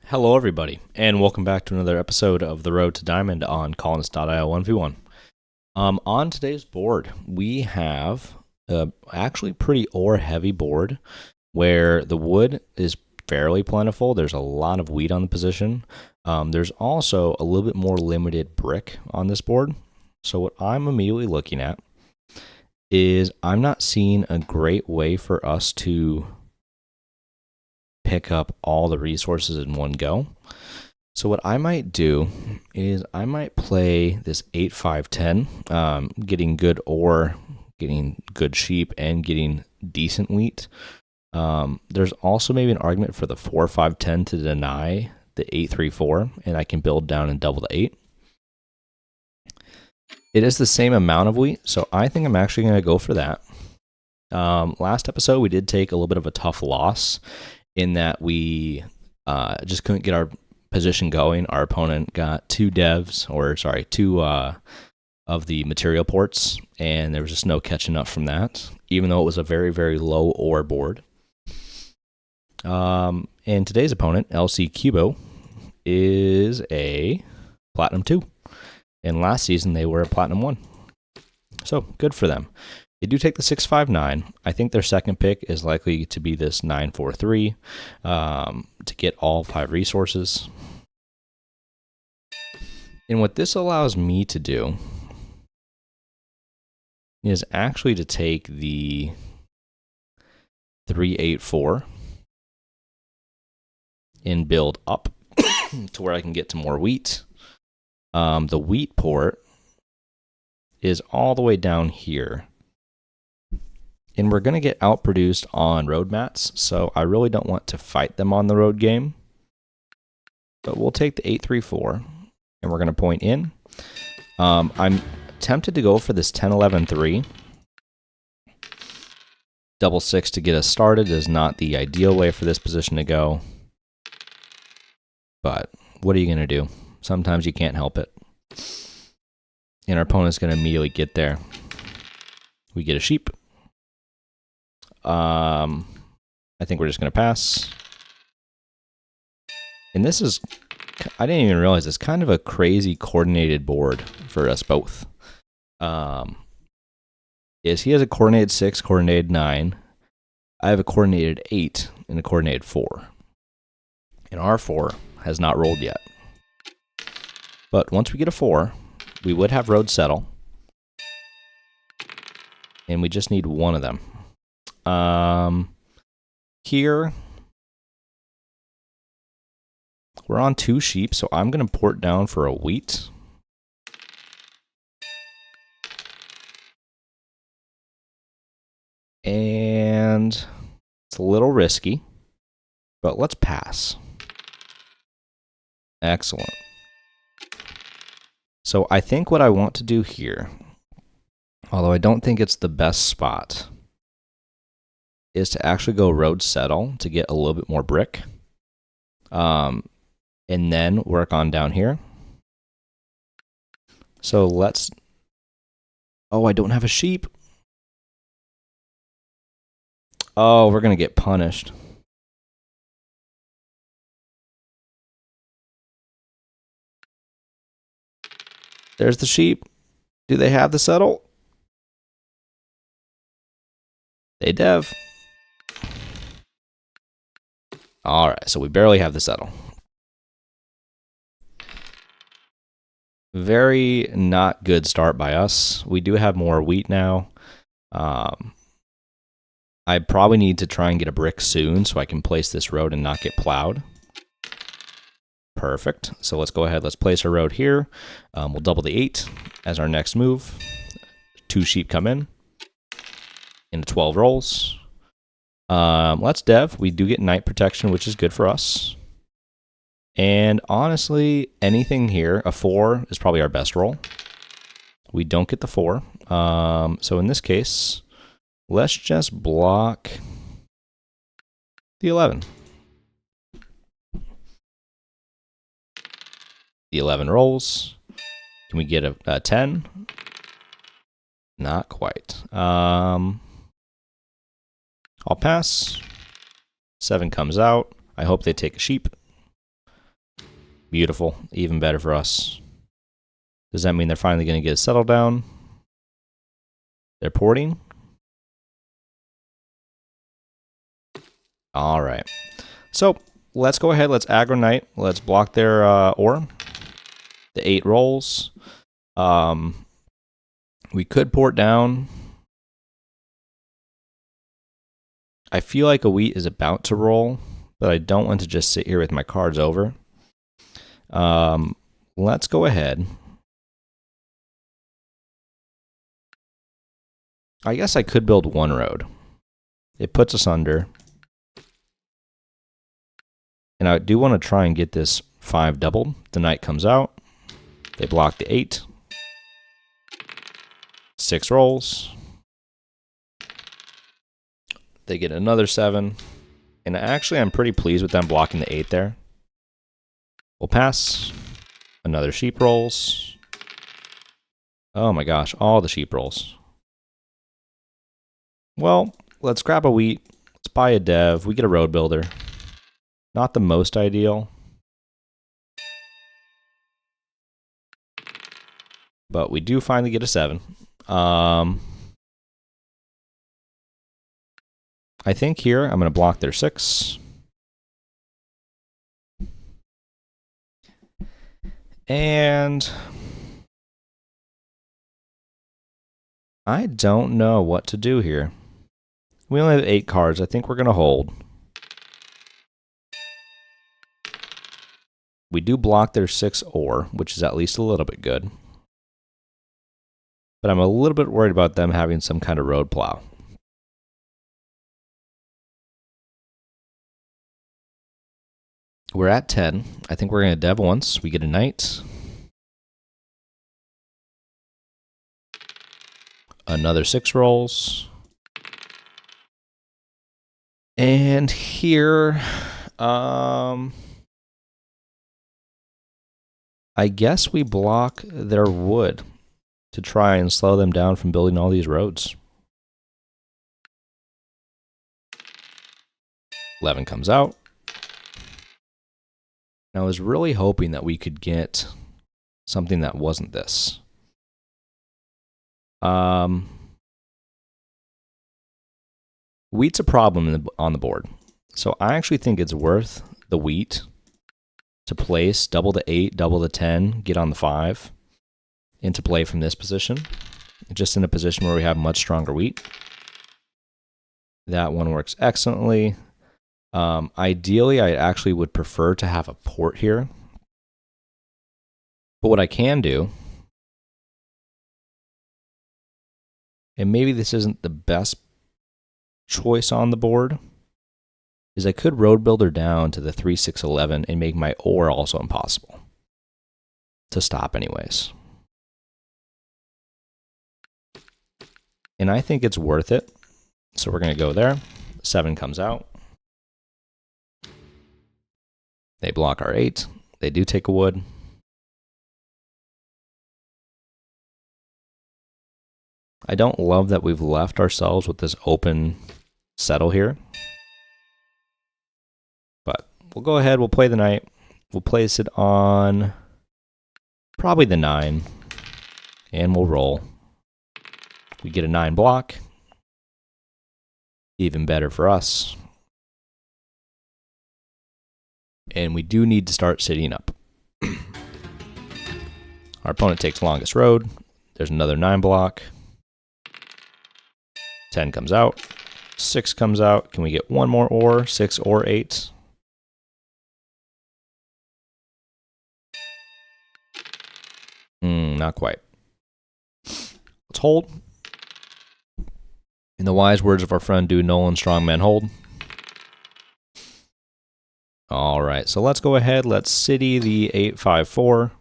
Hello, everybody, and welcome back to another episode of The Road to Diamond on Colonist.io 1v1. On today's board, we have actually pretty ore-heavy board where the wood is fairly plentiful. There's a lot of wheat on the position. There's also a little bit more limited brick on this board. So what I'm immediately looking at is I'm not seeing a great way for us to pick up all the resources in one go. So what I might do is I might play this 8-5-10, getting good ore, getting good sheep, and getting decent wheat. There's also maybe an argument for the 4-5-10 to deny the 8-3-4, and I can build down and double the 8. It is the same amount of wheat, so I think I'm actually going to go for that. Last episode, we did take a little bit of a tough loss in that we just couldn't get our position going. Our opponent got two of the material ports, and there was just no catching up from that, even though it was a very, very low ore board. And today's opponent, LC Cubo, is a Platinum 2. And last season, they were a Platinum 1. So, good for them. They do take the 6-5-9. I think their second pick is likely to be this 9-4-3 to get all 5 resources. And what this allows me to do is actually to take the 3-8-4 and build up to where I can get to more wheat. The wheat port is all the way down here. And we're going to get outproduced on road mats, so I really don't want to fight them on the road game. But we'll take the 8-3-4, and we're going to point in. I'm tempted to go for this 10-11-3. Double 6 to get us started is not the ideal way for this position to go. But what are you going to do? Sometimes you can't help it. And our opponent's going to immediately get there. We get a sheep. I think we're just going to pass. And this is, I didn't even realize it's kind of a crazy coordinated board for us both. Is he has a coordinated 6, coordinated 9. I have a coordinated 8 and a coordinated 4. And our 4 has not rolled yet. But once we get a 4, we would have road settle. And we just need one of them. Here, we're on 2 sheep, so I'm going to port down for a wheat. And it's a little risky, but let's pass. Excellent. So I think what I want to do here, although I don't think it's the best spot, is to actually go road settle to get a little bit more brick. And then work on down here. So let's... Oh, I don't have a sheep. Oh, we're going to get punished. There's the sheep. Do they have the settle? They dev. All right, so we barely have the settle. Very not good start by us. We do have more wheat now. I probably need to try and get a brick soon so I can place this road and not get plowed. Perfect. So let's go ahead. Let's place our road here. We'll double the 8 as our next move. 2 sheep come in. Into 12 rolls. Let's dev. We do get night protection, which is good for us. And honestly, anything here, a 4 is probably our best roll. We don't get the 4. So in this case, let's just block the 11. The 11 rolls. Can we get a 10? Not quite. I'll pass. 7 comes out. I hope they take a sheep. Beautiful. Even better for us. Does that mean they're finally going to get a settle down? They're porting. All right. So let's go ahead. Let's aggro knight. Let's block their ore. The 8 rolls. We could port down. I feel like a wheat is about to roll, but I don't want to just sit here with my cards over. Let's go ahead. I guess I could build one road. It puts us under. And I do want to try and get this 5 doubled. The knight comes out. They block the 8. 6 rolls. They get another 7. And actually, I'm pretty pleased with them blocking the 8 there. We'll pass. Another sheep rolls. Oh my gosh, all the sheep rolls. Well, let's grab a wheat. Let's buy a dev. We get a road builder. Not the most ideal. But we do finally get a 7. I think here I'm going to block their 6. And I don't know what to do here. We only have 8 cards. I think we're going to hold. We do block their 6 ore, which is at least a little bit good. But I'm a little bit worried about them having some kind of road plow. We're at 10. I think we're going to dev once. We get a knight. Another 6 rolls. And here, I guess we block their wood to try and slow them down from building all these roads. 11 comes out. And I was really hoping that we could get something that wasn't this. Wheat's a problem on the board. So I actually think it's worth the wheat to place double the 8, double the 10, get on the 5 into play from this position. Just in a position where we have much stronger wheat. That one works excellently. Ideally, I actually would prefer to have a port here. But what I can do, and maybe this isn't the best choice on the board, is I could road builder down to the 3, 6, 11 and make my ore also impossible to stop anyways. And I think it's worth it. So we're going to go there. 7 comes out. They block our 8. They do take a wood. I don't love that we've left ourselves with this open settle here. But we'll go ahead. We'll play the knight. We'll place it on probably the 9. And we'll roll. We get a 9 block. Even better for us. And we do need to start sitting up. Our opponent takes longest road. There's another 9 block. 10 comes out. 6 comes out. Can we get one more ore? 6 or 8? Not quite. Let's hold. In the wise words of our friend Dude Nolan, strongman hold. All right, so let's go ahead. Let's city the 854.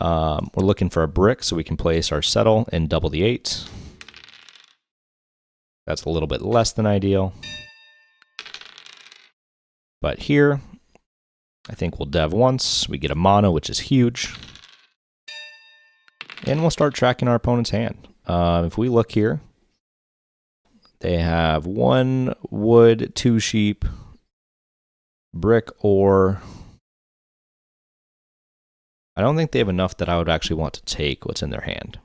We're looking for a brick so we can place our settle and double the 8. That's a little bit less than ideal. But here, I think we'll dev once. We get a mono, which is huge. And we'll start tracking our opponent's hand. If we look here, they have 1 wood, 2 sheep, brick, ore, I don't think they have enough that I would actually want to take what's in their hand.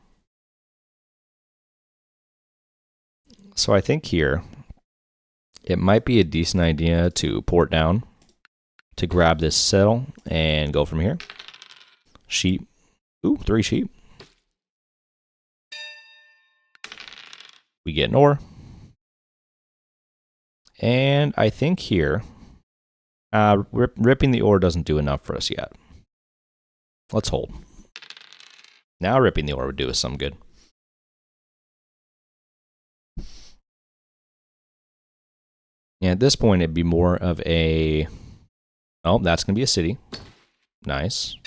So I think here it might be a decent idea to port down to grab this settle and go from here. Sheep. Ooh, 3 sheep. We get an ore. And I think here, ripping the ore doesn't do enough for us yet. Let's hold. Now ripping the ore would do us some good. And at this point, it'd be more of a... Oh, that's going to be a city. Nice.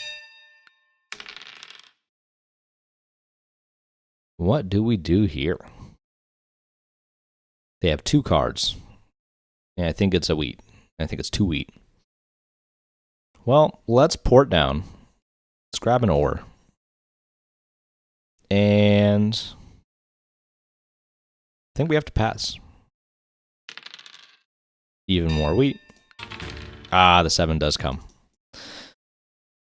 What do we do here? They have 2 cards. And I think it's a wheat. I think it's 2 wheat. Well, let's port down. Let's grab an ore. And I think we have to pass. Even more wheat. Ah, the 7 does come.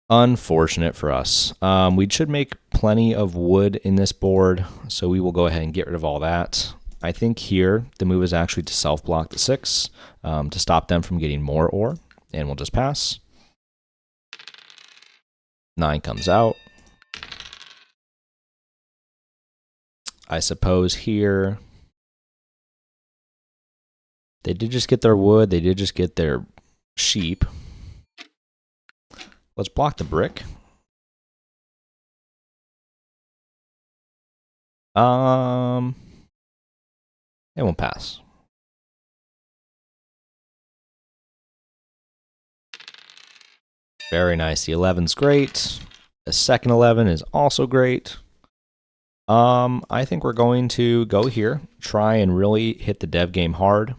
Unfortunate for us. We should make plenty of wood in this board, so we will go ahead and get rid of all that. I think here the move is actually to self-block the 6 to stop them from getting more ore, and we'll just pass. 9 comes out. I suppose here they did just get their wood, they did just get their sheep. Let's block the brick. It won't pass. Very nice. The 11's great. The second 11 is also great. I think we're going to go here, try and really hit the dev game hard.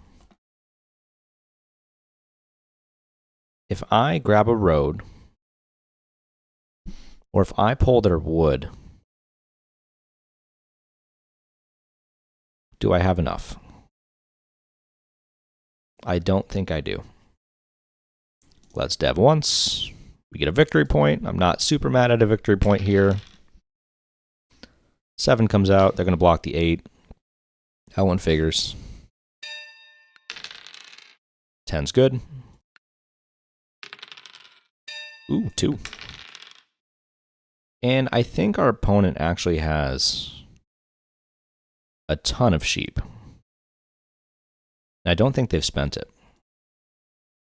If I grab a road, or if I pull their wood, do I have enough? I don't think I do. Let's dev once. We get a victory point. I'm not super mad at a victory point here. 7 comes out. They're going to block the 8. That one figures. 10's good. Ooh, 2. And I think our opponent actually has a ton of sheep. I don't think they've spent it.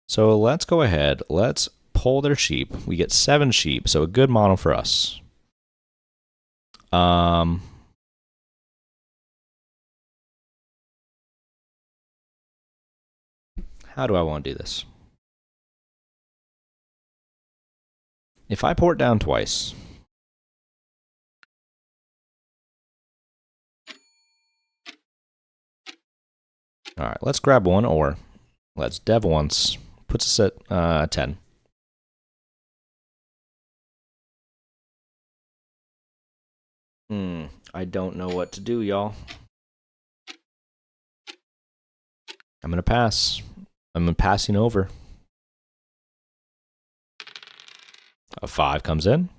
So let's go ahead. Let's pull their sheep. We get 7 sheep, so a good mono for us. How do I want to do this? If I port down twice, all right, let's grab 1 ore. Let's dev once. Puts us at 10. I don't know what to do, y'all. I'm going to pass. I'm passing over. A 5 comes in.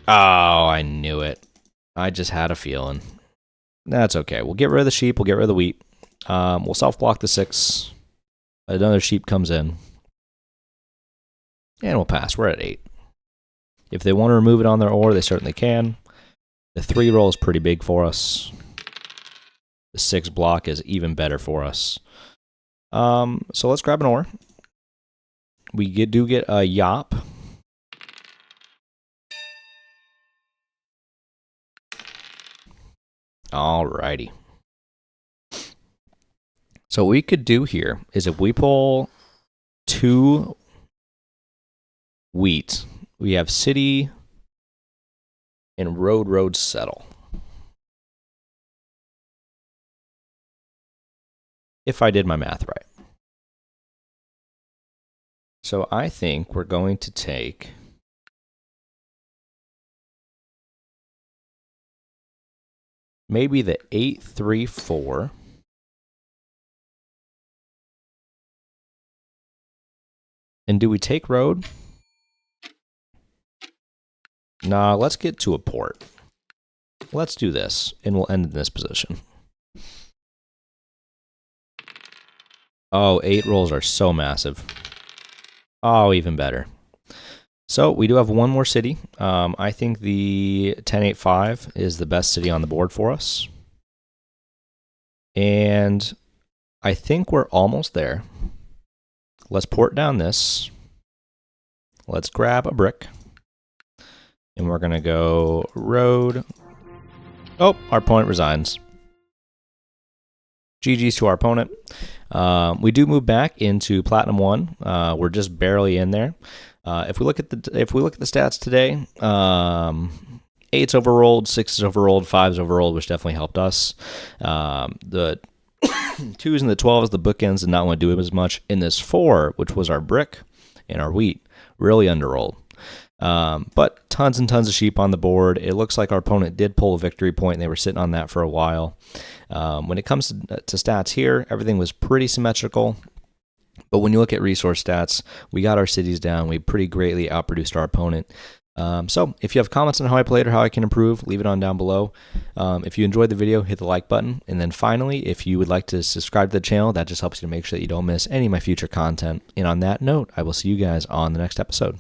Oh, I knew it. I just had a feeling. That's okay. We'll get rid of the sheep. We'll get rid of the wheat. We'll self-block the 6. Another sheep comes in. And we'll pass. We're at 8. If they want to remove it on their ore, they certainly can. The 3 roll is pretty big for us. The 6 block is even better for us. So let's grab an ore. We do get a yop. Alrighty. So what we could do here is if we pull 2 wheat, we have city and road settle. If I did my math right. So I think we're going to take maybe the 8-3-4. And do we take road? Nah, let's get to a port. Let's do this, and we'll end in this position. Oh, 8 rolls are so massive. Oh, even better. So we do have one more city. I think the 1085 is the best city on the board for us. And I think we're almost there. Let's port down this. Let's grab a brick. And we're going to go road. Oh, our opponent resigns. GG's to our opponent. We do move back into Platinum 1. We're just barely in there. If we look at the stats today, 8's overrolled, 6's overrolled, 5's overrolled, which definitely helped us. The 2's and the 12's, the bookends, did not want to do it as much. In this 4, which was our brick and our wheat, really underrolled. But tons and tons of sheep on the board. It looks like our opponent did pull a victory point, and they were sitting on that for a while. When it comes to stats here, everything was pretty symmetrical. But when you look at resource stats, we got our cities down. We pretty greatly outproduced our opponent. So if you have comments on how I played or how I can improve, leave it on down below. If you enjoyed the video, hit the like button. And then finally, if you would like to subscribe to the channel, that just helps you to make sure that you don't miss any of my future content. And on that note, I will see you guys on the next episode.